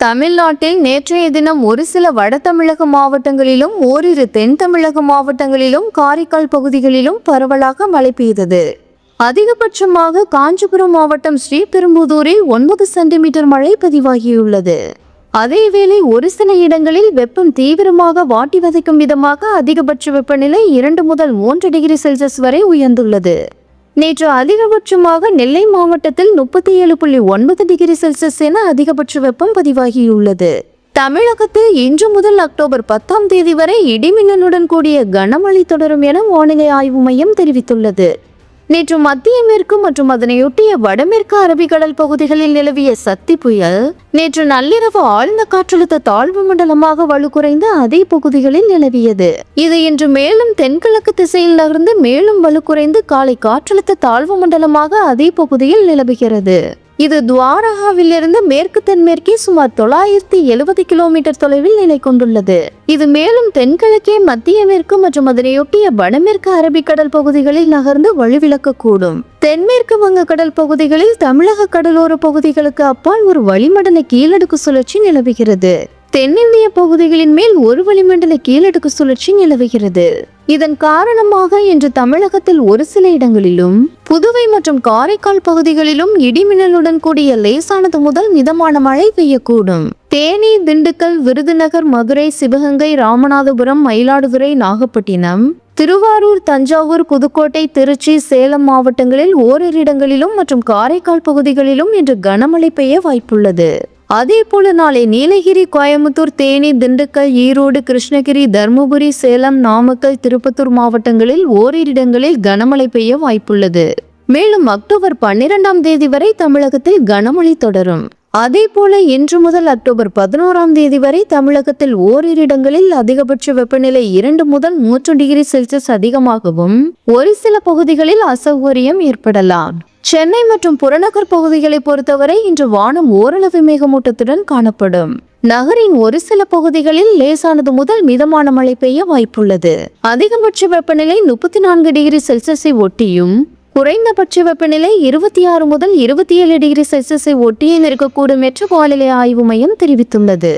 தமிழ்நாட்டில் நேற்றைய தினம் ஒரு சில வட தமிழக மாவட்டங்களிலும் ஓரிரு தென் தமிழக மாவட்டங்களிலும் காரைக்கால் பகுதிகளிலும் பரவலாக மழை பெய்தது. அதிகபட்சமாக காஞ்சிபுரம் மாவட்டம் ஸ்ரீபெரும்புதூரில் 9 சென்டிமீட்டர் மழை பதிவாகியுள்ளது. அதேவேளை ஒரு சில இடங்களில் வெப்பம் தீவிரமாக வாட்டி வதைக்கும் விதமாக அதிகபட்ச வெப்பநிலை 2 முதல் 3 டிகிரி செல்சியஸ் வரை உயர்ந்துள்ளது. நேற்று அதிகபட்சமாக நெல்லை மாவட்டத்தில் 37.9 டிகிரி செல்சியஸ் என அதிகபட்ச வெப்பம் பதிவாகியுள்ளது. தமிழகத்தில் இன்று முதல் அக்டோபர் 10ஆம் தேதி வரை இடிமின்னலுடன் கூடிய கனமழை தொடரும் என வானிலை ஆய்வு மையம் தெரிவித்துள்ளது. நேற்று மத்திய மேற்கு மற்றும் அதனையொட்டிய வடமேற்கு அரபிக்கடல் பகுதிகளில் நிலவிய சக்தி புயல் நேற்று நள்ளிரவு ஆழ்ந்த காற்றழுத்த தாழ்வு மண்டலமாக வலுக்குறைந்து அதே பகுதிகளில் நிலவியது. இது இன்று மேலும் தென்கிழக்கு திசையில் நகர்ந்து மேலும் வலுக்குறைந்து காலை காற்றழுத்த தாழ்வு மண்டலமாக அதே பகுதியில் நிலவுகிறது. இது துவாரகாவிலிருந்து மேற்கு தென்மேற்கே சுமார் 970 கிலோமீட்டர் தொலைவில் நிலை கொண்டுள்ளது. இது மேலும் தென்கிழக்கே மத்திய மேற்கு மற்றும் அதனையொட்டிய வடமேற்கு அரபிக்கடல் பகுதிகளில் நகர்ந்து வலுவிழக்கக்கூடும். தென்மேற்கு வங்கக்கடல் பகுதிகளில் தமிழக கடலோர பகுதிகளுக்கு அப்பால் ஒரு வளிமண்டல கீழடுக்கு சுழற்சி நிலவுகிறது. தென்னிந்திய பகுதிகளின் மேல் ஒரு வளிமண்டல கீழடுக்கு சுழற்சி நிலவுகிறது. இதன் காரணமாக இன்று தமிழகத்தில் ஒரு சில இடங்களிலும் புதுவை மற்றும் காரைக்கால் பகுதிகளிலும் இடிமின்னலுடன் கூடிய லேசானது முதல் மிதமான மழை பெய்யக்கூடும். தேனி, திண்டுக்கல், விருதுநகர், மதுரை, சிவகங்கை, ராமநாதபுரம், மயிலாடுதுறை, நாகப்பட்டினம், திருவாரூர், தஞ்சாவூர், புதுக்கோட்டை, திருச்சி, சேலம் மாவட்டங்களில் ஓரிரு இடங்களிலும் மற்றும் காரைக்கால் பகுதிகளிலும் இன்று கனமழை பெய்ய வாய்ப்புள்ளது. அதேபோல நாளை நீலகிரி, கோயம்புத்தூர், தேனி, திண்டுக்கல், ஈரோடு, கிருஷ்ணகிரி, தர்மபுரி, சேலம், நாமக்கல், திருப்பத்தூர் மாவட்டங்களில் ஓரிரு இடங்களில் கனமழை பெய்ய வாய்ப்புள்ளது. மேலும் அக்டோபர் 12ஆம் தேதி வரை தமிழகத்தில் கனமழை தொடரும். அதேபோல இன்று முதல் அக்டோபர் 11ஆம் தேதி வரை தமிழகத்தில் ஓரிரு இடங்களில் அதிகபட்ச வெப்பநிலை 2 முதல் 3 டிகிரி செல்சியஸ் அதிகமாகவும் ஒரு சில பகுதிகளில் அசௌகரியம் ஏற்படலாம். சென்னை மற்றும் புறநகர் பகுதிகளை பொறுத்தவரை இன்று வானம் ஓரளவு மேகமூட்டத்துடன் காணப்படும். நகரின் ஒரு சில பகுதிகளில் லேசானது முதல் மிதமான மழை பெய்ய வாய்ப்புள்ளது. அதிகபட்ச வெப்பநிலை 34 டிகிரி செல்சியஸை ஒட்டியும் குறைந்தபட்ச வெப்பநிலை 26 முதல் 27 டிகிரி செல்சியஸை ஒட்டியும் இருக்கக்கூடும் என்று வானிலை ஆய்வு மையம் தெரிவித்துள்ளது.